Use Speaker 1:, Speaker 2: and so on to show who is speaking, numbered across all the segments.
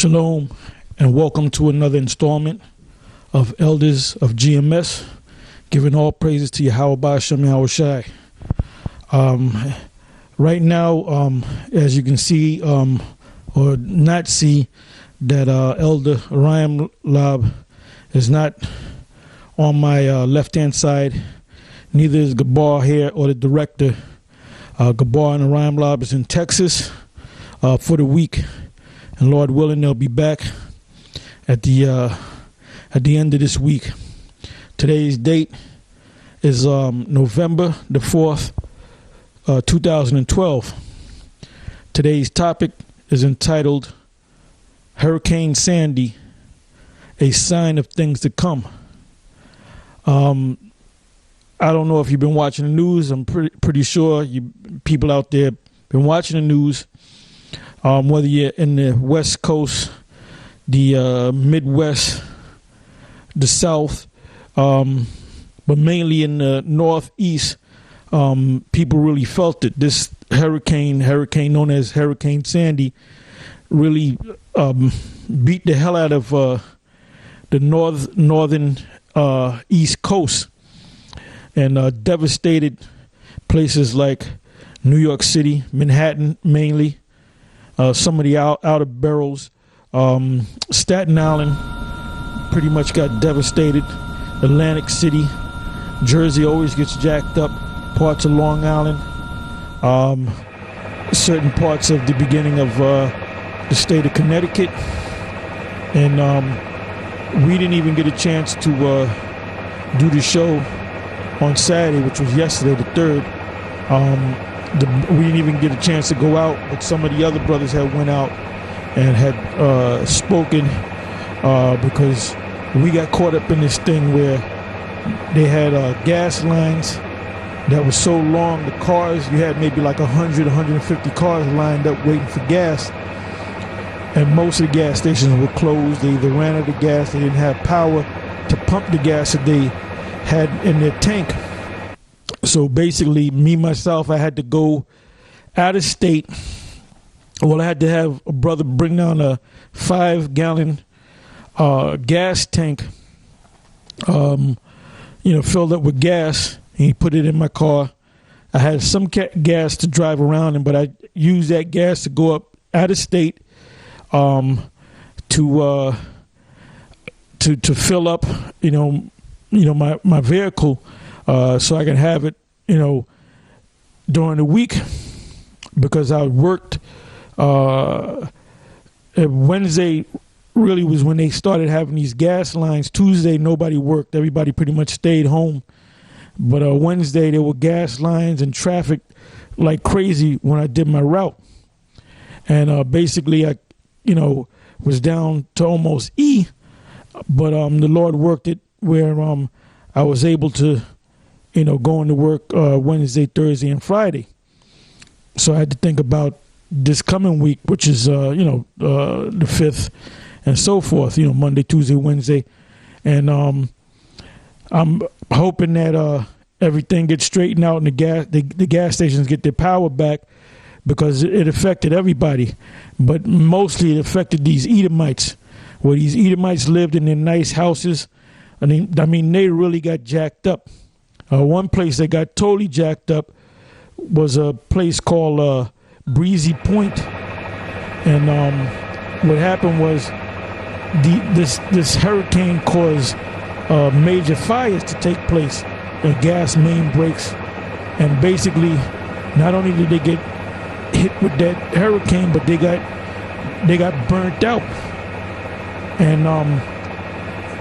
Speaker 1: Shalom, and welcome to another installment of Elders of GMS, giving all praises to Yahweh Ba'Shem Yahushai. Right now, as you can see, or not see, that Elder Ryan Lab is not on my left-hand side. Neither is Gabar here or the director. Gabar and Ryan Lab is in Texas for the week. And Lord willing, they'll be back at the end of this week. Today's date is November the 4th, 2012. Today's topic is entitled Hurricane Sandy, a sign of things to come. I don't know if you've been watching the news. I'm pretty sure you people out there been watching the news. Whether you're in the West Coast, the Midwest, the South, but mainly in the Northeast, people really felt it. This hurricane known as Hurricane Sandy, really beat the hell out of the northern East Coast and devastated places like New York City, Manhattan mainly. Some of the outer boroughs, Staten Island pretty much got devastated. Atlantic City, Jersey always gets jacked up. Parts of Long Island, certain parts of the beginning of the state of Connecticut. And we didn't even get a chance to do the show on Saturday, which was yesterday, the 3rd. We didn't even get a chance to go out, but some of the other brothers had went out and had spoken because we got caught up in this thing where they had gas lines that was so long. The cars, you had maybe like 100, 150 cars lined up waiting for gas, and most of the gas stations were closed. They either ran out of gas, they didn't have power to pump the gas that they had in their tank. So basically, myself, I had to go out of state. Well, I had to have a brother bring down a 5-gallon gas tank, filled up with gas, and he put it in my car. I had some gas to drive around in, but I used that gas to go up out of state to fill up, my vehicle. So I can have it, during the week, because I worked. Wednesday really was when they started having these gas lines. Tuesday, nobody worked. Everybody pretty much stayed home. But Wednesday, there were gas lines and traffic like crazy when I did my route. And basically, I, was down to almost E. But the Lord worked it where I was able to going to work Wednesday, Thursday, and Friday. So I had to think about this coming week, which is, the 5th and so forth, Monday, Tuesday, Wednesday. And I'm hoping that everything gets straightened out and the gas stations get their power back, because it affected everybody. But mostly it affected these Edomites, where these Edomites lived in their nice houses. They really got jacked up. One place that got totally jacked up was a place called Breezy Point, and what happened was this hurricane caused major fires to take place, and gas main breaks, and basically, not only did they get hit with that hurricane, but they got burnt out. And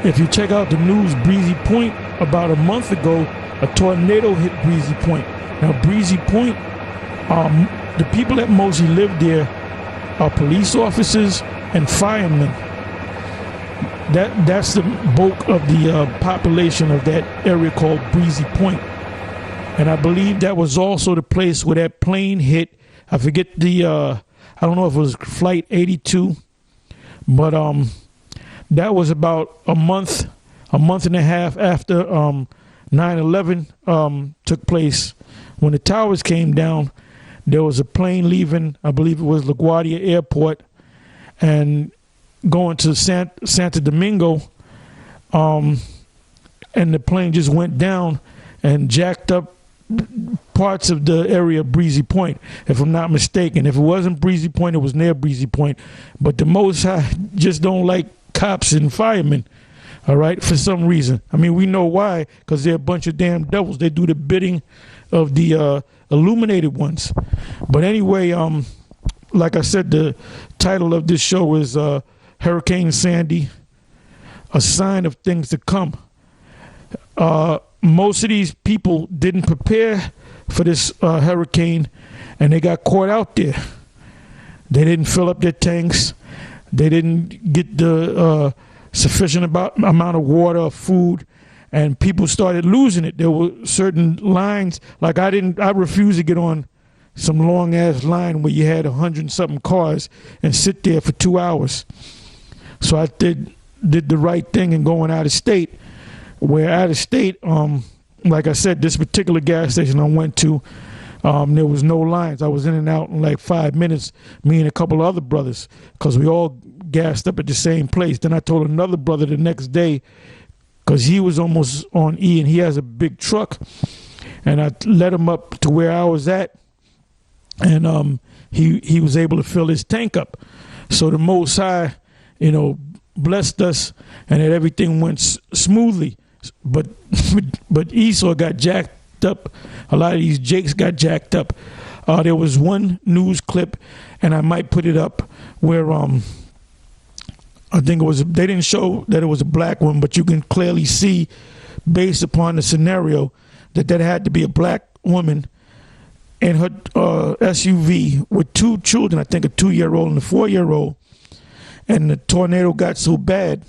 Speaker 1: if you check out the news, Breezy Point, about a month ago, a tornado hit Breezy Point. Now, Breezy Point, the people that mostly live there are police officers and firemen. That's the bulk of the population of that area called Breezy Point. And I believe that was also the place where that plane hit. I forget I don't know if it was Flight 82, but that was about a month and a half after 9/11 took place. When the towers came down, there was a plane leaving, I believe it was LaGuardia Airport, and going to Santo Domingo, and the plane just went down and jacked up parts of the area of Breezy Point, if I'm not mistaken. If it wasn't Breezy Point, it was near Breezy Point. But the Most High just don't like cops and firemen, all right, for some reason. I mean, we know why, because they're a bunch of damn devils. They do the bidding of the illuminated ones. But anyway, like I said, the title of this show is Hurricane Sandy, a sign of things to come. Most of these people didn't prepare for this hurricane, and they got caught out there. They didn't fill up their tanks. They didn't get the sufficient amount of water or food, and people started losing it. There were certain lines, like I refused to get on some long ass line where you had 100-something cars and sit there for 2 hours. So I did the right thing in going out of state. Where out of state, like I said, this particular gas station I went to, there was no lines. I was in and out in like 5 minutes, me and a couple of other brothers, because we all gassed up at the same place. Then I told another brother the next day, because he was almost on E and he has a big truck, and I led him up to where I was at, and he was able to fill his tank up. So the Most High, blessed us, and that everything went smoothly. But Esau got jacked up. A lot of these Jakes got jacked up. There was one news clip, and I might put it up, where I think it was, they didn't show that it was a black one, but you can clearly see, based upon the scenario, that had to be a black woman in her SUV with two children, I think a 2-year-old and a 4-year-old. And the tornado got so bad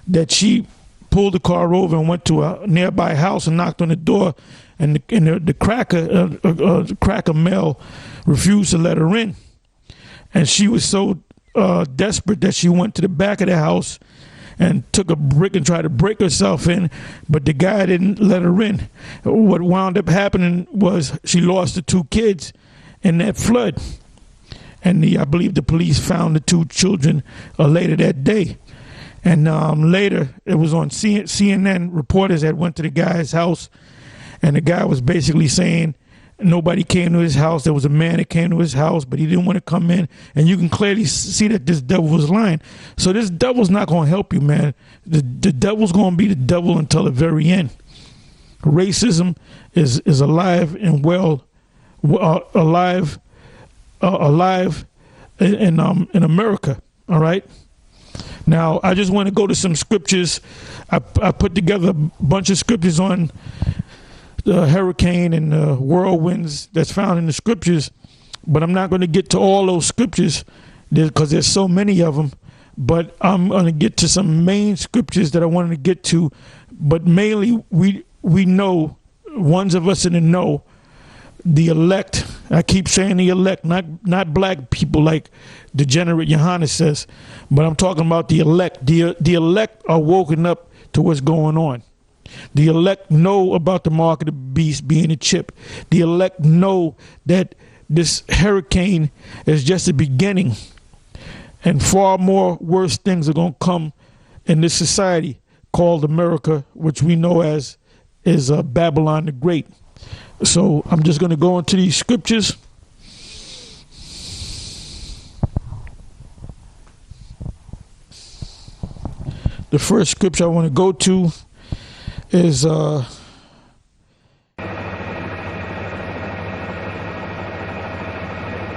Speaker 1: that she pulled the car over and went to a nearby house and knocked on the door, and the cracker male refused to let her in. And she was so desperate that she went to the back of the house and took a brick and tried to break herself in, but the guy didn't let her in. What wound up happening was she lost the 2 kids in that flood. And I believe the police found the 2 children later that day. And later, it was on CNN, reporters that went to the guy's house, and the guy was basically saying nobody came to his house. There was a man that came to his house, but he didn't want to come in. And you can clearly see that this devil was lying. So this devil's not going to help you, man. The devil's going to be the devil until the very end. Racism is alive and alive in America. All right. Now I just want to go to some scriptures. I put together a bunch of scriptures on the hurricane and the whirlwinds that's found in the scriptures, but I'm not going to get to all those scriptures because there's so many of them. But I'm going to get to some main scriptures that I wanted to get to. But mainly, we know, ones of us in the know, the elect. I keep saying the elect, not black people like degenerate Johannes says, but I'm talking about the elect. The elect are woken up to what's going on. The elect know about the mark of the beast being a chip. The elect know that this hurricane is just the beginning, and far more worse things are going to come in this society called America, which we know as is Babylon the Great. So I'm just going to go into these scriptures. The first scripture I want to go to is